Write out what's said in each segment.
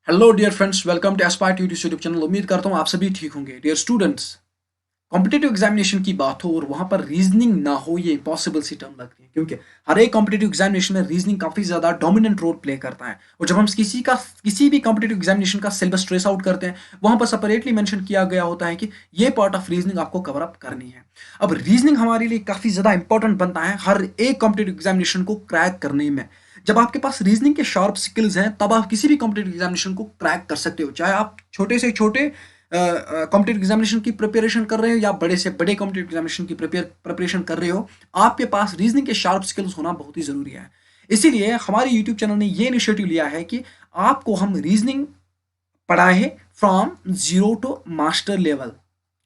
Hello dear friends, welcome to Aspire tutorial YouTube channel. उम्मीद करता हूँ आप सभी ठीक होंगे। डियर स्टूडेंट्स, कॉम्पिटेटिव एग्जामिनेशन की बात हो और वहां पर रीजनिंग ना हो, ये इम्पॉसिबल सी टर्म लगती है, क्योंकि हर एक कॉम्पिटेटिव एग्जामिनेशन में रीजनिंग काफी ज्यादा डोमिनेंट रोल प्ले करता है। और जब हम किसी भी कॉम्पिटेटिव एग्जामिनेशन का सिलेबस ट्रेस आउट करते हैं, वहां पर सेपरेटली मेंशन किया गया होता है कि ये पार्ट ऑफ रीजनिंग आपको कवर अप करनी है। अब रीजनिंग हमारे लिए काफी ज्यादा इंपॉर्टेंट बनता है हर एक कॉम्पिटेटिव एग्जामिनेशन को क्रैक करने में। जब आपके पास रीजनिंग के शार्प स्किल्स हैं, तब आप किसी भी कॉम्पिटेटिव एग्जामिनेशन को क्रैक कर सकते हो, चाहे आप छोटे से छोटे कॉम्पिटेटिव एग्जामिनेशन की प्रिपरेशन कर रहे हो या बड़े से बड़े कॉम्पिटेटिव एग्जामिनेशन की प्रिपरेशन कर रहे हो। आपके पास रीजनिंग के शार्प स्किल्स होना बहुत ही जरूरी है। इसीलिए हमारे यूट्यूब चैनल ने ये इनिशिएटिव लिया है कि आपको हम रीजनिंग पढ़ाएं from zero to master level.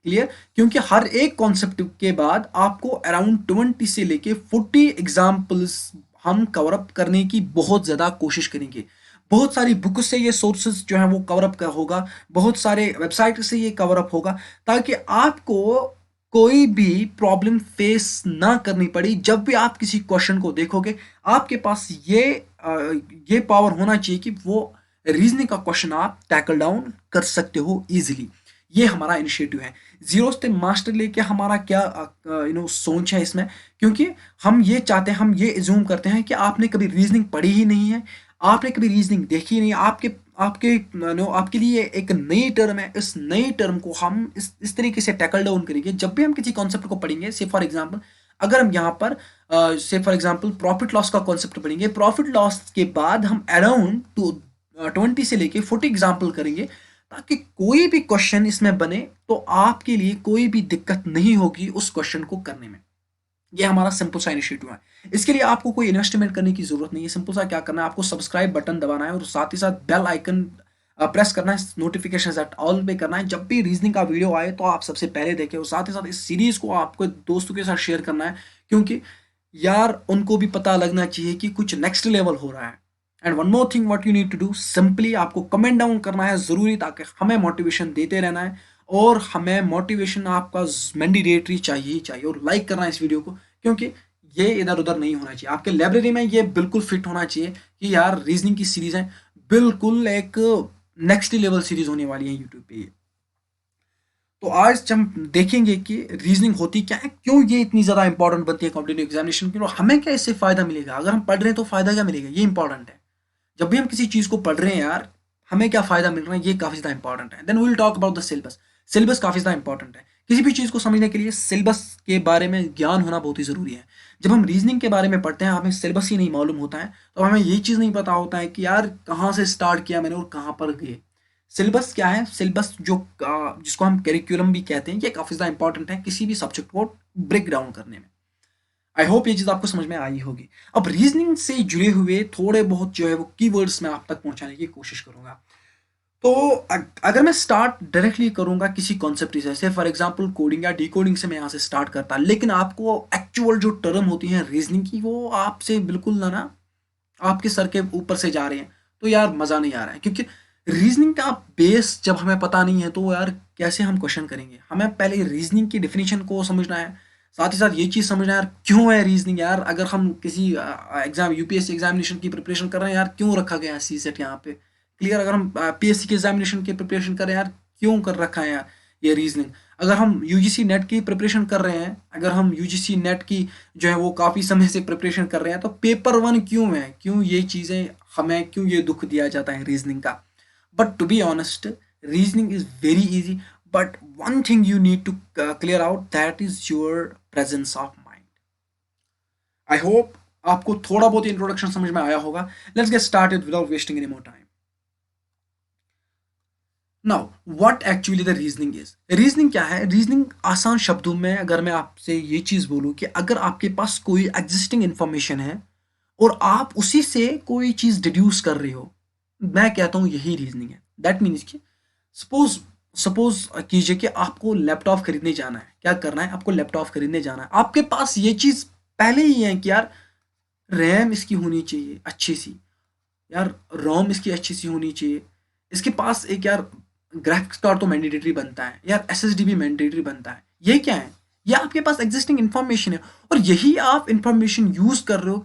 Clear? क्योंकि हर एक कॉन्सेप्ट के बाद आपको अराउंड 20 से लेके 40 एग्जाम्पल्स हम कवर अप करने की बहुत ज्यादा कोशिश करेंगे। बहुत सारी बुक से ये सोर्सेज जो है वो कवर अप होगा, बहुत सारे वेबसाइट से ये कवर अप होगा, ताकि आपको कोई भी प्रॉब्लम फेस ना करनी पड़ी। जब भी आप किसी क्वेश्चन को देखोगे, आपके पास ये पावर होना चाहिए कि वो रीजनिंग का क्वेश्चन आप टैकल डाउन कर सकते हो इजीली। ये हमारा इनिशिएटिव है। जीरो से मास्टर लेके हमारा क्या सोच है इसमें, क्योंकि हम ये चाहते हैं, हम ये एज्यूम करते हैं कि आपने कभी रीजनिंग पढ़ी ही नहीं है, आपने कभी रीजनिंग देखी ही नहीं। आपके आपके आपके लिए एक नई टर्म है। इस नई टर्म को हम इस तरीके से टैकल डाउन करेंगे। जब भी हम किसी कॉन्सेप्ट को पढ़ेंगे, से फॉर एग्जांपल अगर हम यहाँ पर से फॉर एग्जांपल प्रॉफिट लॉस का कॉन्सेप्ट पढ़ेंगे, प्रॉफिट लॉस के बाद हम अराउंड 20 से लेके 40 एग्जाम्पल करेंगे, ताकि कोई भी क्वेश्चन इसमें बने तो आपके लिए कोई भी दिक्कत नहीं होगी उस क्वेश्चन को करने में। ये हमारा सिंपल सा इनिशिएटिव है। इसके लिए आपको कोई इन्वेस्टमेंट करने की जरूरत नहीं है। सिंपल सा क्या करना है, आपको सब्सक्राइब बटन दबाना है और साथ ही साथ बेल आइकन प्रेस करना है, नोटिफिकेशन एट ऑल पे करना है। जब भी रीजनिंग का वीडियो आए तो आप सबसे पहले देखें, और साथ ही साथ इस सीरीज को आपको दोस्तों के साथ शेयर करना है, क्योंकि यार उनको भी पता लगना चाहिए कि कुछ नेक्स्ट लेवल हो रहा है। And one more thing what you need to do, simply आपको कमेंट डाउन करना है जरूरी, ताकि हमें मोटिवेशन देते रहना है। और हमें मोटिवेशन आपका मैंडेटरी चाहिए ही चाहिए। और लाइक करना है इस वीडियो को, क्योंकि ये इधर उधर नहीं होना चाहिए। आपके लाइब्रेरी में ये बिल्कुल फिट होना चाहिए कि यार रीजनिंग की सीरीज है, बिल्कुल एक नेक्स्ट लेवल सीरीज होने वाली है यूट्यूब पे ये। तो आज हम देखेंगे कि रीजनिंग होती क्या है, क्यों ये इतनी ज्यादा इंपॉर्टेंट बनती है कॉम्पिटेटिव एग्जामिनेशन की, और हमें क्या इससे फायदा मिलेगा। अगर हम पढ़ रहे हैं तो फायदा क्या मिलेगा, ये इंपॉर्टेंट है। जब भी हम किसी चीज को पढ़ रहे हैं यार, हमें क्या फायदा मिल रहा है, ये काफी ज्यादा इंपॉर्टेंट है। Then we will talk about the syllabus. Syllabus काफी ज्यादा इंपॉर्टेंट है। किसी भी चीज को समझने के लिए सिलेबस के बारे में ज्ञान होना बहुत ही जरूरी है। जब हम रीजनिंग के बारे में पढ़ते हैं, हमें सिलेबस ही नहीं मालूम होता है, तो हमें ये चीज नहीं पता होता है कि यार कहाँ से स्टार्ट किया मैंने और कहाँ पर गए। सिलेबस क्या है, सिलेबस जिसको हम करिकुलम भी कहते हैं, ये काफी ज्यादा इंपॉर्टेंट है किसी भी सब्जेक्ट को ब्रेक डाउन करने में। आई होप ये चीज आपको समझ में आई होगी। अब रीजनिंग से जुड़े हुए थोड़े बहुत जो है वो कीवर्ड्स मैं आप तक पहुंचाने की कोशिश करूंगा। तो अगर मैं स्टार्ट डायरेक्टली करूंगा किसी कॉन्सेप्ट से, जैसे फॉर एग्जांपल कोडिंग या डीकोडिंग से मैं यहाँ से स्टार्ट करता, लेकिन आपको एक्चुअल जो टर्म होती है रीजनिंग की, वो आपसे बिल्कुल ना आपके सर के ऊपर से जा रहे हैं, तो यार मजा नहीं आ रहा है। क्योंकि रीजनिंग का बेस जब हमें पता नहीं है, तो यार कैसे हम क्वेश्चन करेंगे। हमें पहले रीजनिंग की डेफिनेशन को समझना है, साथ ही साथ ये चीज समझना है यार क्यों है रीजनिंग। यार अगर हम किसी एग्जाम यूपीएससी एग्जामिनेशन की प्रिपरेशन कर रहे हैं, यार क्यों रखा गया है सी सेट यहाँ पे। क्लियर? अगर हम पीएससी के एग्जामिनेशन की प्रिपरेशन कर रहे हैं, यार क्यों कर रखा है यार ये रीजनिंग। अगर हम यूजीसी नेट की प्रिपरेशन कर रहे हैं, अगर हम यूजीसी नेट की जो है वो काफी समय से प्रिपरेशन कर रहे हैं, तो पेपर वन क्यों है, क्यों ये चीजें हमें, क्यों ये दुख दिया जाता है रीजनिंग का। But to be honest, reasoning is very easy, but one thing you need to clear out, that is your presence of mind. I hope आपको थोड़ा बहुत इंट्रोडक्शन समझ में आया होगा। Let's get started without wasting any more time. Now what actually the reasoning is. Reasoning क्या है? Reasoning आसान शब्दों में अगर मैं आपसे ये चीज बोलूं कि अगर आपके पास कोई एग्जिस्टिंग इंफॉर्मेशन है और आप उसी से कोई चीज डिड्यूस कर रहे हो, मैं कहता हूं यही रीजनिंग है। दैट मीन्स कि सपोज सपोज कीजिए कि आपको लैपटॉप खरीदने जाना है। क्या करना है? आपको लैपटॉप खरीदने जाना है। आपके पास ये चीज पहले ही है कि यार रैम इसकी होनी चाहिए अच्छी सी, यार रोम इसकी अच्छी सी होनी चाहिए, इसके पास एक यार ग्राफिक्स कार्ड तो मैंडेटरी बनता है, यार एसएसडी भी मैंडेटरी बनता है। ये क्या है? ये आपके पास एग्जिस्टिंग इंफॉर्मेशन है, और यही आप इंफॉर्मेशन यूज कर रहे हो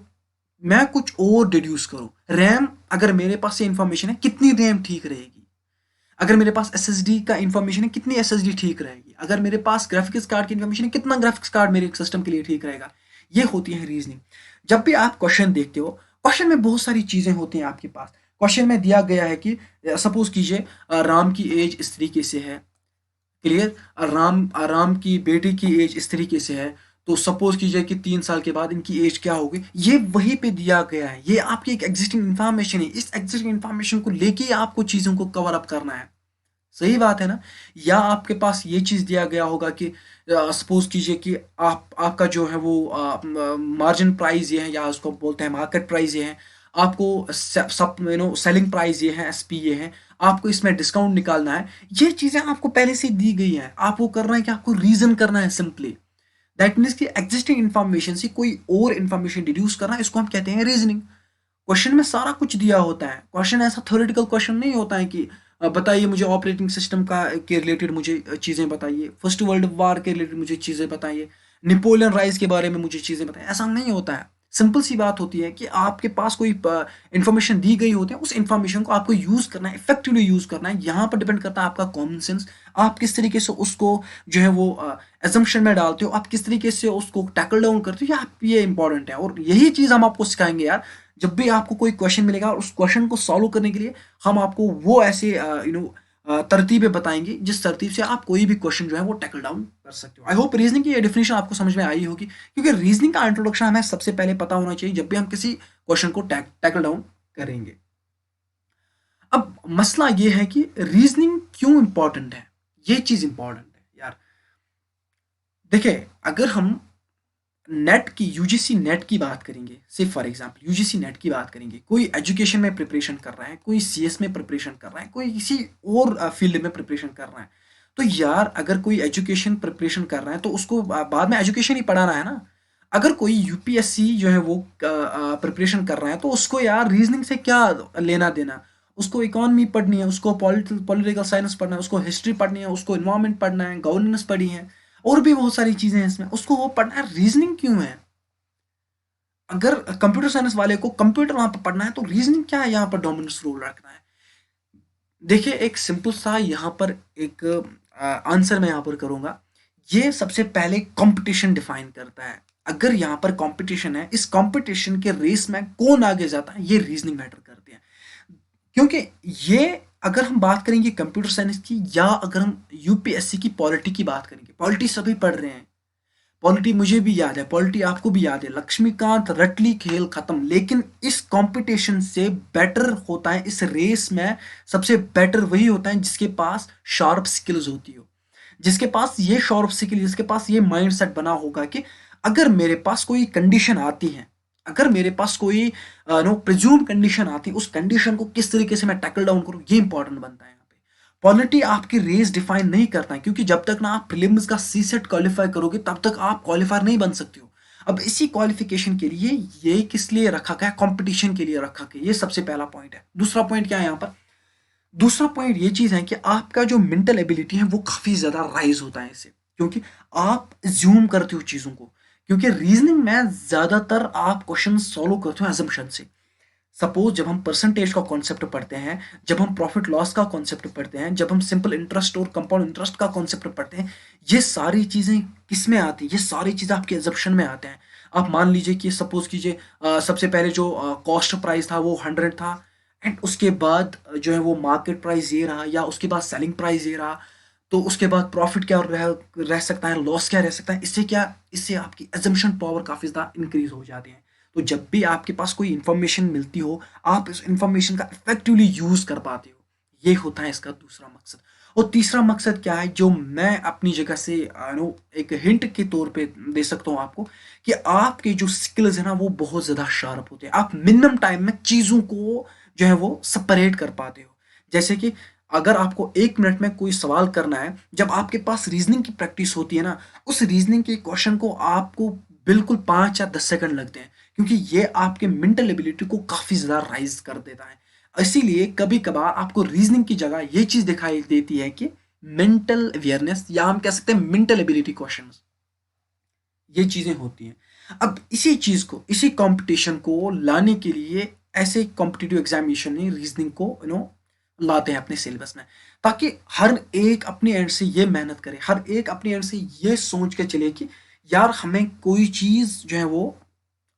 मैं कुछ और डिड्यूस करूं। रैम, अगर मेरे पास ये इंफॉर्मेशन है, कितनी रैम ठीक रहेगी। अगर मेरे पास एसएसडी का इंफॉर्मेशन है, कितनी एसएसडी ठीक रहेगी। अगर मेरे पास ग्राफिक्स कार्ड की इंफॉर्मेशन है, कितना ग्राफिक्स कार्ड मेरे सिस्टम के लिए ठीक रहेगा। ये होती है रीजनिंग। जब भी आप क्वेश्चन देखते हो, क्वेश्चन में बहुत सारी चीजें होती हैं आपके पास। क्वेश्चन में दिया गया है कि सपोज कीजिए राम की एज इस तरीके से है, क्लियर। राम की बेटी की एज इस तरीके से है, तो सपोज कीजिए कि 3 साल के बाद इनकी एज क्या होगी। ये वहीं पे दिया गया है, ये आपकी एक एग्जिस्टिंग इंफॉर्मेशन है। इस एग्जिस्टिंग इंफॉर्मेशन को लेके आपको चीजों को कवर अप करना है। सही बात है ना। या आपके पास ये चीज दिया गया होगा कि सपोज कीजिए कि आपका जो है वो मार्जिन प्राइस ये है, या उसको बोलते हैं मार्केट प्राइस ये है। आपको सब सेलिंग प्राइस ये है, एसपी ये है। आपको इसमें डिस्काउंट निकालना है। ये चीजें आपको पहले से दी गई हैं। आप वो कर रहे हैं कि आपको रीजन करना है सिंपली। दैट मीन्स कि एग्जिस्टिंग इंफॉर्मेशन से कोई और इंफॉर्मेशन डिड्यूस करना, इसको हम कहते हैं रीजनिंग। क्वेश्चन में सारा कुछ दिया होता है। क्वेश्चन ऐसा थ्योरेटिकल क्वेश्चन नहीं होता है कि बताइए मुझे ऑपरेटिंग सिस्टम का के रिलेटेड मुझे चीज़ें बताइए, फर्स्ट वर्ल्ड वार के रिलेटेड मुझे चीज़ें बताइए, नेपोलियन राइज के बारे में मुझे चीज़ें बताइए। ऐसा नहीं होता है। सिंपल सी बात होती है कि आपके पास कोई इंफॉर्मेशन दी गई होती है, उस इंफॉर्मेशन को आपको यूज़ करना है, इफेक्टिवली यूज़ करना है। यहाँ पर डिपेंड करता है आपका कॉमन सेंस। आप किस तरीके से उसको जो है वो एजम्पशन में डालते हो, आप किस तरीके से उसको टैकल डाउन करते हो, ये इंपॉर्टेंट है। और यही चीज़ हम आपको सिखाएंगे यार। जब भी आपको कोई क्वेश्चन मिलेगा और उस क्वेश्चन को सॉल्व करने के लिए हम आपको वो ऐसे तरतीबें बताएंगे जिस तरतीब से आप कोई भी क्वेश्चन जो है वो टैकल डाउन कर सकते हो। आई होप रीजनिंग की ये डेफिनेशन आपको समझ में आई होगी, क्योंकि रीजनिंग का इंट्रोडक्शन हमें सबसे पहले पता होना चाहिए जब भी हम किसी क्वेश्चन को टैकल डाउन करेंगे। अब मसला ये है कि रीजनिंग क्यों इंपॉर्टेंट है। ये चीज इंपॉर्टेंट है यार। देखिए, अगर हम नेट की यूजीसी नेट की बात करेंगे, सिर्फ फॉर एग्जांपल यूजीसी नेट की बात करेंगे, कोई एजुकेशन में प्रिपरेशन कर रहा है, कोई सीएस में प्रिपरेशन कर रहा है, कोई किसी और फील्ड में प्रिपरेशन कर रहा है, तो यार अगर कोई एजुकेशन प्रिपरेशन कर रहा है तो उसको बाद में एजुकेशन ही पढ़ाना है ना। अगर कोई यूपीएससी जो है वो प्रिपरेशन कर रहा है तो उसको यार रीजनिंग से क्या लेना देना। उसको इकोनॉमी पढ़नी है, उसको पॉलिटिकल साइंस पढ़ना है, उसको हिस्ट्री पढ़नी है, उसको इन्वायरमेंट पढ़ना है, गवर्नेंस पढ़ी है, और भी बहुत सारी चीजें हैं इसमें, उसको वो पढ़ना है। रीजनिंग क्यों है? अगर कंप्यूटर साइंस वाले को कंप्यूटर वहां पर पढ़ना है तो रीजनिंग क्या है यहाँ पर डोमिनेंस रोल रखना है। देखिए, एक सिंपल सा यहाँ पर एक आंसर मैं यहाँ पर करूंगा। ये सबसे पहले कंपटीशन डिफाइन करता है। अगर यहाँ पर कंपटीशन है, इस कंपटीशन के रेस में कौन आगे जाता है, ये रीजनिंग मैटर करते हैं। क्योंकि ये, अगर हम बात करेंगे कंप्यूटर साइंस की, या अगर हम यूपीएससी की पॉलिटी की बात करेंगे, पॉलिटी सभी पढ़ रहे हैं। पॉलिटी मुझे भी याद है, पॉलिटी आपको भी याद है। लक्ष्मीकांत रटली खेल खत्म। लेकिन इस कंपटीशन से बेटर होता है, इस रेस में सबसे बेटर वही होता है जिसके पास शार्प स्किल्स होती हो, जिसके पास ये शार्प स्किल, जिसके पास ये माइंडसेट बना होगा कि अगर मेरे पास कोई कंडीशन आती है, अगर मेरे पास कोई नो प्रिज्यूम कंडीशन आती है, उस कंडीशन को किस तरीके से मैं टैकल डाउन करूं, ये इंपॉर्टेंट बनता है यहाँ पे। पॉलिटी आपकी रेस डिफाइन नहीं करता है, क्योंकि जब तक ना आप प्रीलिम्स का सी सेट क्वालिफाई करोगे तब तक आप क्वालिफायर नहीं बन सकते हो। अब इसी क्वालिफिकेशन के लिए ये किस लिए रखा गया, कंपटीशन के लिए रखा गया। ये सबसे पहला पॉइंट है। दूसरा पॉइंट क्या है यहाँ पर? दूसरा पॉइंट ये चीज है कि आपका जो मेंटल एबिलिटी है वो काफी ज्यादा राइज होता है इससे, क्योंकि आप ज्यूम करते हो चीजों को। क्योंकि रीजनिंग में ज्यादातर आप क्वेश्चन सॉल्व करते हो एजम्पशन से। सपोज जब हम परसेंटेज का कॉन्सेप्ट पढ़ते हैं, जब हम प्रॉफिट लॉस का कॉन्सेप्ट पढ़ते हैं, जब हम सिंपल इंटरेस्ट और कंपाउंड इंटरेस्ट का कॉन्सेप्ट पढ़ते हैं, ये सारी चीजें किस में आती हैं? ये सारी चीजें आपके एजम्पशन में आते हैं। आप मान लीजिए कि सपोज कीजिए सबसे पहले जो कॉस्ट प्राइस था वो 100 था, एंड उसके बाद जो है वो मार्केट प्राइस ये रहा, या उसके बाद सेलिंग प्राइस ये रहा। तो उसके बाद प्रॉफिट क्या रह सकता है, लॉस क्या रह सकता है। इससे क्या, इससे आपकी एजम्पशन पावर काफी ज्यादा इंक्रीज हो जाती है। तो जब भी आपके पास कोई इंफॉर्मेशन मिलती हो, आप इस इंफॉर्मेशन का इफेक्टिवली यूज कर पाते हो। ये होता है इसका दूसरा मकसद। और तीसरा मकसद क्या है, जो मैं अपनी जगह से नो एक हिंट के तौर पे दे सकता हूँ आपको, कि आपके जो स्किल्स है ना वो बहुत ज्यादा शार्प होते हैं। आप मिनिमम टाइम में चीजों को जो है वो सेपरेट कर पाते हो। जैसे कि अगर आपको 1 मिनट में कोई सवाल करना है, जब आपके पास रीजनिंग की प्रैक्टिस होती है ना, उस रीजनिंग के क्वेश्चन को आपको बिल्कुल 5 या 10 सेकंड लगते हैं, क्योंकि ये आपके मेंटल एबिलिटी को काफी ज्यादा राइज कर देता है। इसीलिए कभी कभार आपको रीजनिंग की जगह ये चीज दिखाई देती है कि मेंटल अवेयरनेस, या हम कह सकते हैं मेंटल एबिलिटी क्वेश्चंस, ये चीजें होती हैं। अब इसी चीज को, इसी कंपटीशन को लाने के लिए ऐसे कॉम्पिटिटिव एग्जामिनेशन में रीजनिंग को लाते हैं अपने सिलेबस में, ताकि हर एक अपने एंड से ये मेहनत करे, हर एक अपने एंड से ये सोच के चले कि यार हमें कोई चीज जो है वो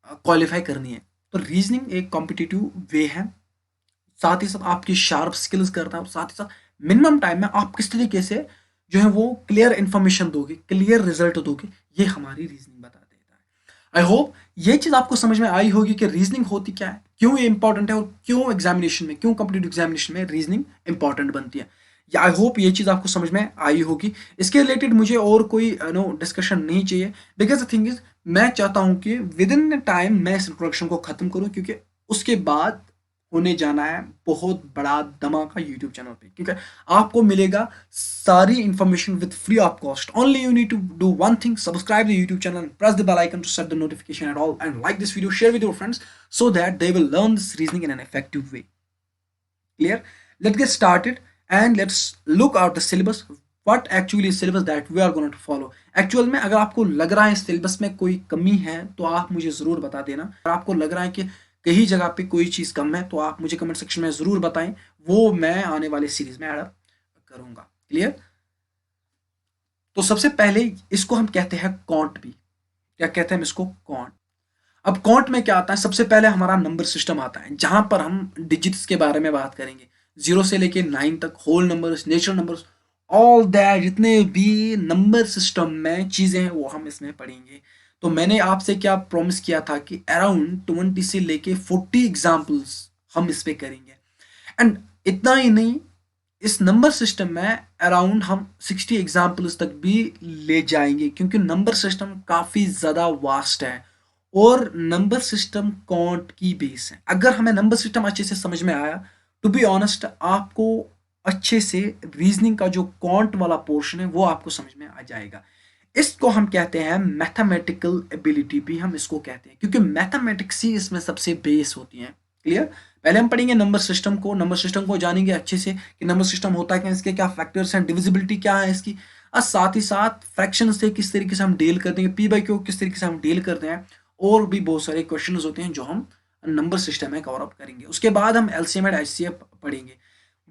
क्वालिफाई करनी है। तो रीजनिंग एक कॉम्पिटिटिव वे है, साथ ही साथ आपकी शार्प स्किल्स करता है, और साथ ही साथ मिनिमम टाइम में आप किस तरीके से जो है वो क्लियर इंफॉर्मेशन दोगे, क्लियर रिजल्ट दोगे, ये हमारी रीजनिंग बता देता है। आई होप ये चीज आपको समझ में आई होगी कि रीजनिंग होती क्या है, क्यों ये इंपॉर्टेंट है, और क्यों एग्जामिनेशन में, क्यों कॉम्पिटिटिव एग्जामिनेशन में रीजनिंग इंपॉर्टेंट बनती है। आई होप ये चीज आपको समझ में आई होगी। इसके रिलेटेड मुझे और कोई डिस्कशन नहीं चाहिए, बिकॉज द थिंग इज मैं चाहता हूं कि विद इन टाइम मैं इस इंट्रोडक्शन को खत्म करूं, क्योंकि उसके बाद होने जाना है बहुत बड़ा धमाका यूट्यूब चैनल पे, क्योंकि आपको मिलेगा सारी information with free of cost. Only you need to do one thing, subscribe the YouTube channel and press the bell icon to set the notification at all, and like this video, share with your friends so that they will learn this reasoning in an effective way. Clear? Let's get started and let's look at the syllabus. What actually is syllabus that we are going to follow? Actual में अगर आपको लग रहा है syllabus में कोई कमी है तो आप मुझे जरूर बता देना। अगर आपको लग रहा है कि कहीं जगह पे कोई चीज कम है तो आप मुझे कमेंट सेक्शन में जरूर बताएं, वो मैं आने वाले सीरीज में ऐड करूंगा। क्लियर? तो सबसे पहले इसको हम कहते हैं कॉन्ट भी। क्या कहते हैं हम इसको? कॉन्ट। अब कॉन्ट में क्या आता है? सबसे पहले हमारा नंबर सिस्टम आता है, जहां पर हम डिजिट्स के बारे में बात करेंगे, 0 से लेके 9 तक, whole numbers, natural numbers, all that, जितने भी नंबर सिस्टम में चीजें हैं वो हम इसमें पढ़ेंगे। तो मैंने आपसे क्या प्रॉमिस किया था कि अराउंड 20 से लेके 40 एग्जाम्पल्स हम इस पे करेंगे। एंड इतना ही नहीं, इस नंबर सिस्टम में अराउंड हम 60 एग्जाम्पल्स तक भी ले जाएंगे, क्योंकि नंबर सिस्टम काफी ज्यादा वास्ट है और नंबर सिस्टम कॉन्ट की बेस है। अगर हमें नंबर सिस्टम अच्छे से समझ में आया, टू बी ऑनेस्ट, आपको अच्छे से रीजनिंग का जो कॉन्ट वाला पोर्शन है वो आपको समझ में आ जाएगा। इसको हम कहते हैं मैथमेटिकल एबिलिटी भी हम इसको कहते हैं, क्योंकि मैथमेटिक्स ही इसमें सबसे बेस होती है। क्लियर? पहले हम पढ़ेंगे नंबर सिस्टम को, नंबर सिस्टम को जानेंगे अच्छे से कि नंबर सिस्टम होता है क्या, इसके क्या फैक्टर्स हैं, डिविजिबिलिटी क्या है इसकी, और साथ ही साथ फ्रैक्शन से किस तरीके से हम डील करते हैं, पी बाई क्यू किस तरीके से हम डील करते हैं, और भी बहुत सारे क्वेश्चन होते हैं जो हम नंबर सिस्टम में कवर अप करेंगे। उसके बाद हम एलसीएम एंड एचसीएफ पढ़ेंगे।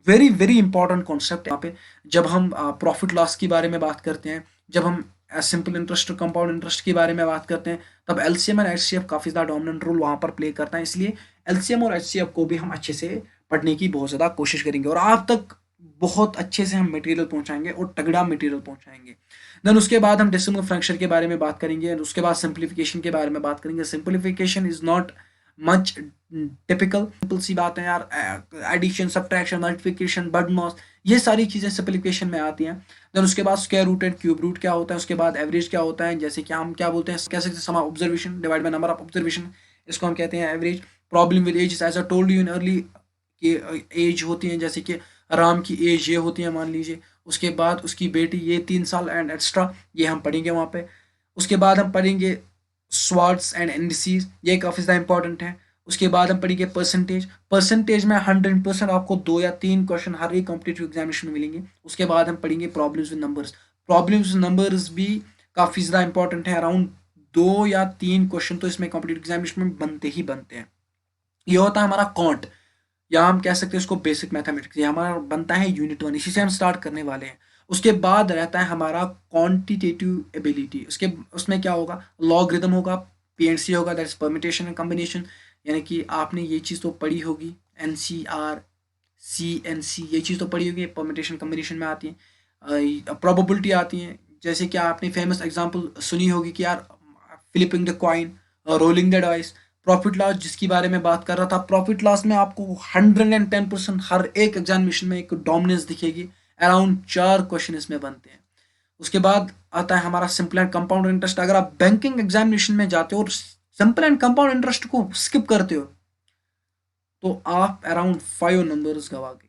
वेरी वेरी इंपॉर्टेंट कॉन्सेप्ट यहाँ पे। जब हम प्रॉफिट लॉस के बारे में बात करते हैं, जब हम सिंपल इंटरेस्ट और कंपाउंड इंटरेस्ट के बारे में बात करते हैं, तब एलसीएम और एचसीएफ काफी ज्यादा डोमिनेंट रोल वहां पर प्ले करता है। इसलिए एलसीएम और एचसीएफ को भी हम अच्छे से पढ़ने की बहुत ज्यादा कोशिश करेंगे और आप तक बहुत अच्छे से हम मटेरियल पहुंचाएंगे और तगड़ा मटेरियल पहुंचाएंगे। देन उसके बाद हम डेसिमल फ्रैक्शन के बारे में बात करेंगे, उसके बाद सिंप्लीफिकेशन के बारे में बात करेंगे। Simplification is not much typical, simple सी बात है यार, एडिशन, सब्ट्रैक्शन, मल्टीप्लिकेशन, बडमॉस, ये सारी चीजें सिंप्लीफिकेशन में आती हैं। देन उसके बाद square root and cube root क्या होता है, उसके बाद एवरेज क्या होता है, जैसे कि हम क्या बोलते हैं, कह सकते हैं sum observation divide by number of observation, इसको हम कहते हैं average. Problem with age, as I told you in early, कि एज होती है, जैसे कि राम की एज ये होती है मान लीजिए, उसके बाद उसकी बेटी ये 3 साल एंड एक्स्ट्रा, ये हम पढ़ेंगे वहाँ पे। उसके बाद हम पढ़ेंगे स्वाट्स एंड इंडिसेस, ये काफ़ी ज़्यादा इंपॉर्टेंट है। उसके बाद हम पढ़ेंगे परसेंटेज। परसेंटेज में 100% आपको 2 या 3 क्वेश्चन हर एक कॉम्पिटिटिव एग्जामिनेशन में मिलेंगे। उसके बाद हम पढ़ेंगे problems with numbers. Problems with numbers भी काफ़ी ज़्यादा इंपॉर्टेंट है, अराउंड 2 या 3 क्वेश्चन तो इसमें कॉम्पिटिटिव एग्जामिनेशन में बनते ही बनते हैं। ये होता है हमारा कॉन्ट, या हम कह सकते हैं इसको बेसिक मैथमेटिक्स। ये हमारा बनता है यूनिट 1, इसी से हम स्टार्ट करने वाले हैं। उसके बाद रहता है हमारा क्वांटिटेटिव एबिलिटी। उसमें क्या होगा, लॉगरिथम होगा, पीएनसी होगा, that is permutation and combination, यानी कि आपने ये चीज़ तो पढ़ी होगी, एनसीआर, सीएनसी, ये चीज़ तो पढ़ी होगी, परम्यूटेशन कॉम्बिनेशन में आती है। प्रोबेबिलिटी आती है, जैसे कि आपने फेमस एग्जांपल सुनी होगी कि यार flipping the coin, rolling the dice. Profit loss जिसकी बारे में बात कर रहा था, प्रॉफिट लॉस में आपको 110% हर एक एग्जामिनेशन में एक डोमिनेंस दिखेगी। अराउंड 4 क्वेश्चन इसमें बनते हैं। उसके बाद आता है हमारा सिंपल एंड कंपाउंड इंटरेस्ट। अगर आप बैंकिंग एग्जामिनेशन में जाते हो और सिंपल एंड कंपाउंड इंटरेस्ट को स्किप करते हो तो आप अराउंड 5 नंबर्स गवा गए।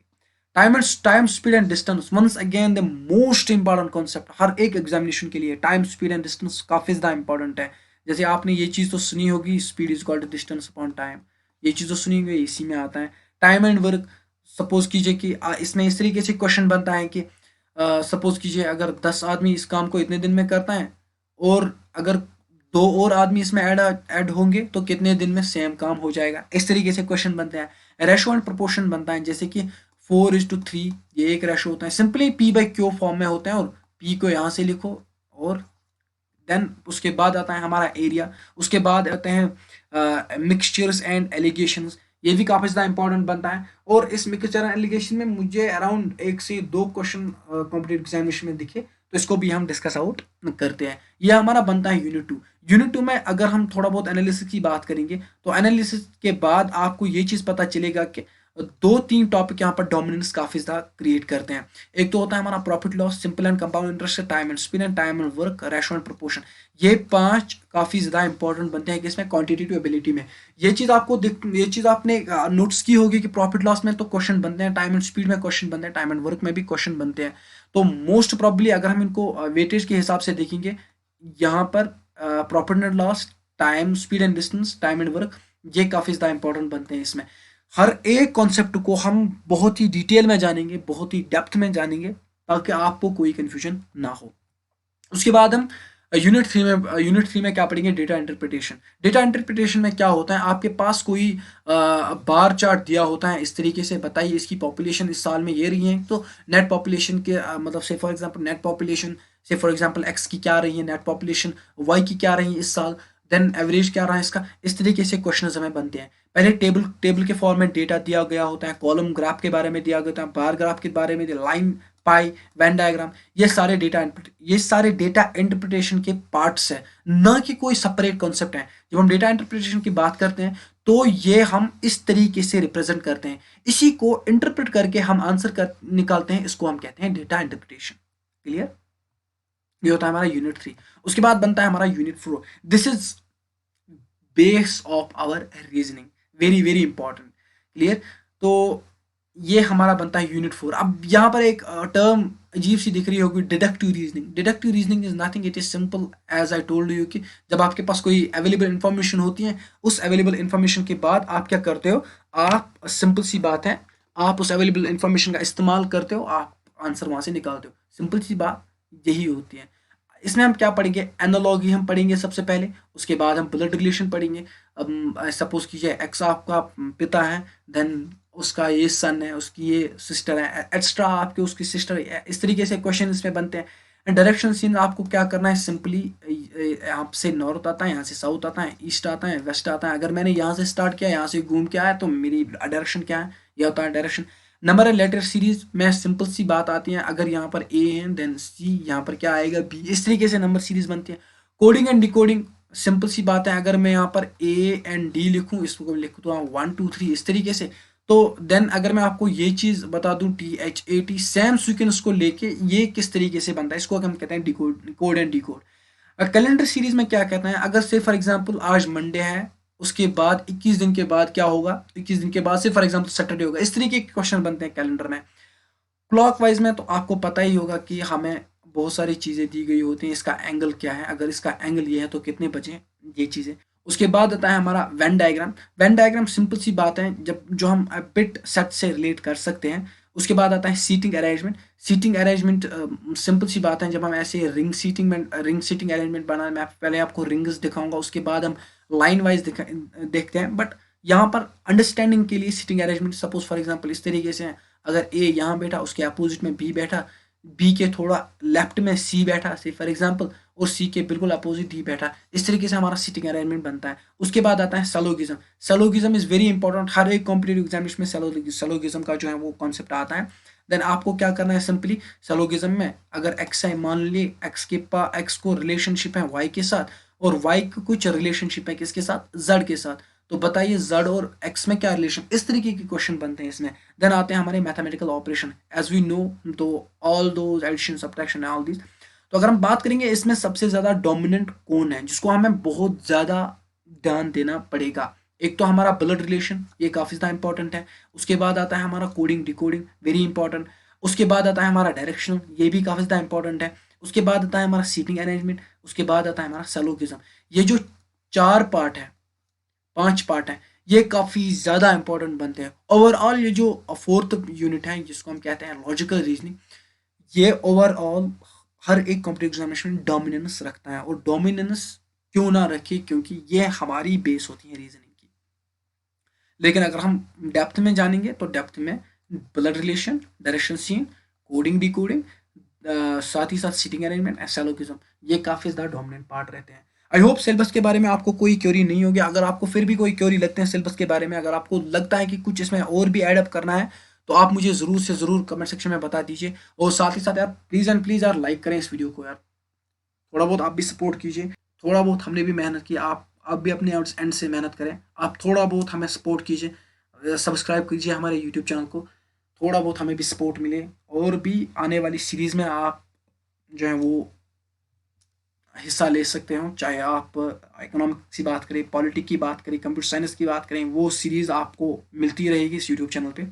Time speed and distance, once again the most important concept हर एक एग्जामिनेशन के लिए। टाइम स्पीड एंड डिस्टेंस काफी ज्यादा इंपॉर्टेंट है। जैसे आपने ये चीज तो सुनी होगी, speed is equal to distance upon time, ये चीज तो सुनी हुई, इसी में आता है। टाइम एंड वर्क, सपोज कीजिए कि इसमें इस तरीके से क्वेश्चन बनता है कि सपोज कीजिए अगर 10 आदमी इस काम को इतने दिन में करता है और अगर दो और आदमी इसमें ऐड होंगे तो कितने दिन में सेम काम हो जाएगा। इस तरीके से क्वेश्चन बनते हैं। रेशो एंड प्रोपोर्शन बनता है, जैसे कि 4:3 ये एक रेशो होता है, सिंपली P/Q फॉर्म में होते हैं, और P को यहाँ से लिखो, और देन उसके बाद आता है हमारा एरिया। उसके बाद आते हैं मिक्सचर्स एंड एलिगेशंस, ये भी काफ़ी ज़्यादा इंपॉर्टेंट बनता है। और इस मिक्सचर एंड एलिगेशन में मुझे अराउंड 1 से 2 क्वेश्चन कॉम्पिटेटिव एग्जामिनेशन में दिखे, तो इसको भी हम डिस्कस आउट करते हैं। ये हमारा बनता है यूनिट 2। यूनिट 2 में अगर हम थोड़ा बहुत एनालिसिस की बात करेंगे, तो एनालिसिस के बाद आपको ये चीज़ पता चलेगा कि 2-3 टॉपिक यहाँ पर डोमिनेंस काफ़ी ज़्यादा क्रिएट करते हैं। एक तो होता है हमारा profit loss, simple and compound interest, time and speed and time and work, ratio and proportion. ये 5 काफ़ी ज़्यादा इंपॉर्टेंट बनते हैं कि इसमें क्वांटिटेटिव एबिलिटी में। ये चीज़ आपने नोट्स की होगी कि प्रॉफिट लॉस में तो क्वेश्चन बनते हैं, टाइम एंड स्पीड में क्वेश्चन बनते हैं, टाइम एंड वर्क में भी क्वेश्चन बनते हैं। तो मोस्ट प्रॉब्ली अगर हम इनको वेटेज के हिसाब से देखेंगे, यहाँ पर profit and loss, time, speed and distance, time and work, ये काफ़ी ज़्यादा इंपॉर्टेंट बनते हैं। इसमें हर एक कॉन्सेप्ट को हम बहुत ही डिटेल में जानेंगे, बहुत ही डेप्थ में जानेंगे, ताकि आपको कोई कंफ्यूजन ना हो। उसके बाद हम यूनिट 3 में क्या पढ़ेंगे, डेटा इंटरप्रिटेशन। डेटा इंटरप्रिटेशन में क्या होता है, आपके पास कोई बार चार्ट दिया होता है, इस तरीके से बताइए इसकी पॉपुलेशन इस साल में ये रही है, तो नेट पॉपुलेशन के मतलब से फॉर एग्जांपल नेट पॉपुलेशन से फॉर एग्जांपल एक्स की क्या रही है, नेट पॉपुलेशन वाई की क्या रही है इस साल, देन एवरेज क्या रहा है इसका। इस तरीके से क्वेश्चन हमें बनते हैं। पहले टेबल के फॉर्म में डेटा दिया गया होता है, कॉलम ग्राफ के बारे में दिया गया होता है, बार ग्राफ के बारे में, लाइन, पाई, वेन डायग्राम, ये सारे डेटा इंटरप्रिटेशन के पार्ट्स हैं, न कि कोई सेपरेट कॉन्सेप्ट है। जब हम डेटा इंटरप्रिटेशन की बात करते हैं, तो ये हम इस तरीके से रिप्रेजेंट करते हैं, इसी को इंटरप्रेट करके हम आंसर निकालते हैं, इसको हम कहते हैं डेटा इंटरप्रिटेशन। क्लियर? ये होता है हमारा यूनिट 3। उसके बाद बनता है हमारा unit 4। This is base of our reasoning, very very important. Clear? तो ये हमारा बनता है यूनिट 4। अब यहाँ पर एक टर्म अजीब सी दिख रही होगी, deductive reasoning. Deductive reasoning is nothing, it is simple as I told you कि जब आपके पास कोई अवेलेबल इंफॉर्मेशन होती है, उस अवेलेबल इंफॉर्मेशन के बाद आप क्या करते हो, आप सिंपल सी बात है, आप उस अवेलेबल इंफॉर्मेशन का इस्तेमाल करते हो, आप आंसर वहाँ से निकालते हो। सिंपल सी बात यही होती है। इसमें हम क्या पढ़ेंगे, एनालॉगी हम पढ़ेंगे सबसे पहले, उसके बाद हम ब्लड रिलेशन पढ़ेंगे। अब सपोज कीजिए एक्स आपका पिता है, देन उसका ये सन है, उसकी ये सिस्टर है, एक्स्ट्रा आपके उसकी सिस्टर, इस तरीके से क्वेश्चन इसमें बनते हैं। डायरेक्शन सीन आपको क्या करना है, सिंपली आपसे नॉर्थ आता है, यहाँ से साउथ आता है, ईस्ट आता है, वेस्ट आता है। अगर मैंने यहाँ से स्टार्ट किया, यहाँ से घूम के आया, तो मेरी डायरेक्शन क्या है, यह होता है direction. Number and later series में सिंपल सी बात आती है, अगर यहाँ पर ए है देन सी, यहाँ पर क्या आएगा बी, इस तरीके से नंबर सीरीज बनती है। कोडिंग एंड डिकोडिंग सिंपल सी बात है, अगर मैं यहाँ पर ए एंड डी लिखूँ, इसको लिखूँ तो 1 2 3 इस तरीके से। तो देन अगर मैं आपको ये चीज़ बता दूं, THAT सेम सीक्वेंस को लेके ये किस तरीके से बनता है, इसको हम कहते हैं decode, code and decode. Calendar series में क्या कहते हैं, अगर से फॉर एग्जांपल आज मंडे है, उसके बाद 21 दिन के बाद क्या होगा, 21 दिन के बाद से फॉर एग्जांपल सैटरडे होगा, इस तरीके के क्वेश्चन बनते हैं कैलेंडर में। क्लॉकवाइज में तो आपको पता ही होगा कि हमें बहुत सारी चीज़ें दी गई होती हैं, इसका एंगल क्या है, अगर इसका एंगल ये है तो कितने बचे, ये चीज़ें। उसके बाद आता है हमारा Venn diagram. Venn diagram simple सी बात है, जब जो हम बिट सेट से रिलेट कर सकते हैं। उसके बाद आता है seating arrangement. Seating arrangement simple सी बात है, जब हम ऐसे रिंग सीटिंग अरेंजमेंट बनाए, मैं पहले आपको रिंग्स दिखाऊंगा, उसके बाद हम लाइन वाइज देखते हैं। बट यहाँ पर अंडरस्टैंडिंग के लिए seating arrangement suppose for example इस तरीके से है, अगर ए यहाँ बैठा, उसके अपोजिट में बी बैठा, बी के थोड़ा लेफ्ट में सी बैठा से फॉर एग्जांपल, और सी के बिल्कुल अपोजिट डी बैठा, इस तरीके से हमारा सीटिंग अरेंजमेंट बनता है। उसके बाद आता है सैलोगिज्म। सैलोगिज्म इज वेरी इंपॉर्टेंट, हर एक कॉम्पिटेटिव एग्जामिनेशन में सैलोगिज्म का जो है वो कॉन्सेप्ट आता है। देन आपको क्या करना है, सिंपली सैलोगिज्म में अगर एक्स है, मान लीजिए एक्स को रिलेशनशिप है वाई के साथ, और वाई को कुछ रिलेशनशिप है किसके साथ, जेड के साथ, तो बताइए जेड और एक्स में क्या रिलेशन, इस तरीके के क्वेश्चन बनते हैं इसमें। देन आते हैं हमारे mathematical operation, as we know, तो all those addition subtraction all this. तो अगर हम बात करेंगे इसमें सबसे ज़्यादा डोमिनेंट कौन है, जिसको हमें बहुत ज़्यादा ध्यान देना पड़ेगा, एक तो हमारा ब्लड रिलेशन, ये काफ़ी ज़्यादा इंपॉर्टेंट है। उसके बाद आता है हमारा कोडिंग डिकोडिंग, वेरी इंपॉर्टेंट। उसके बाद आता है हमारा डायरेक्शनल, ये भी काफ़ी ज़्यादा इंपॉर्टेंट है। उसके बाद आता है हमारा सीटिंग अरेंजमेंट, उसके बाद आता है हमारा सैलोगिज्म। ये जो 4 पार्ट है, 5 पार्ट है, ये काफ़ी ज़्यादा इंपॉर्टेंट बनते हैं। ओवरऑल ये जो 4th यूनिट है, जिसको हम कहते हैं लॉजिकल रीजनिंग, ये ओवरऑल हर एक कॉम्पिटेटिव एग्जामिनेशन में डोमिनेंस रखता है। और डोमिनेंस क्यों ना रखें, क्योंकि ये हमारी बेस होती है रीजनिंग की। लेकिन अगर हम डेप्थ में जानेंगे तो डेप्थ में blood relation, direction sense, coding decoding, साथ ही साथ सीटिंग अरेंजमेंट, एसएलोकिज्म, ये काफी ज्यादा डोमिनेंट पार्ट रहते हैं। आई होप सिलेबस के बारे में आपको कोई क्वेरी नहीं होगी। अगर आपको फिर भी कोई क्वेरी लगते हैं सिलेबस के बारे में, अगर आपको लगता है कि कुछ इसमें और भी ऐड अप करना है, तो आप मुझे जरूर से जरूर कमेंट सेक्शन में बता दीजिए। और साथ ही साथ यार प्लीज एंड प्लीज यार लाइक करें इस वीडियो को यार, थोड़ा बहुत आप भी सपोर्ट कीजिए। थोड़ा बहुत हमने भी मेहनत की, आप भी अपने एंड से मेहनत करें, आप थोड़ा बहुत हमें सपोर्ट कीजिए, सब्सक्राइब कीजिए हमारे यूट्यूब चैनल को, थोड़ा बहुत हमें भी सपोर्ट मिले। और भी आने वाली सीरीज़ में आप जो है वो हिस्सा ले सकते हो, चाहे आप इकोनॉमिक्स की बात करें, पॉलिटिक्स की बात करें, कंप्यूटर साइंस की बात करें, वो सीरीज़ आपको मिलती रहेगी इस यूट्यूब चैनल पे।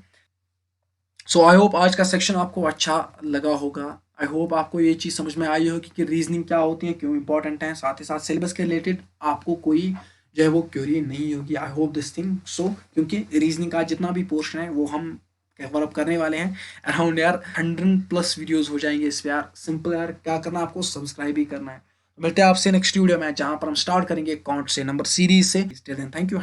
सो आई होप आज का सेक्शन आपको अच्छा लगा होगा। आई होप आपको ये चीज़ समझ में आई होगी कि रीजनिंग क्या होती है, क्यों इंपॉर्टेंट है। साथ ही साथ सिलेबस के रिलेटेड आपको कोई जो है वो क्वेरी नहीं होगी। I hope this thing so, क्योंकि रीजनिंग का जितना भी पोर्शन है वो हम कवर अप करने वाले हैं। अराउंड यार 100+ वीडियोस हो जाएंगे इस पे यार। सिंपल यार, क्या करना है आपको, सब्सक्राइब ही करना है। मिलते हैं आपसे नेक्स्ट वीडियो में, जहाँ पर हम स्टार्ट करेंगे कौन से नंबर सीरीज से। Thank you.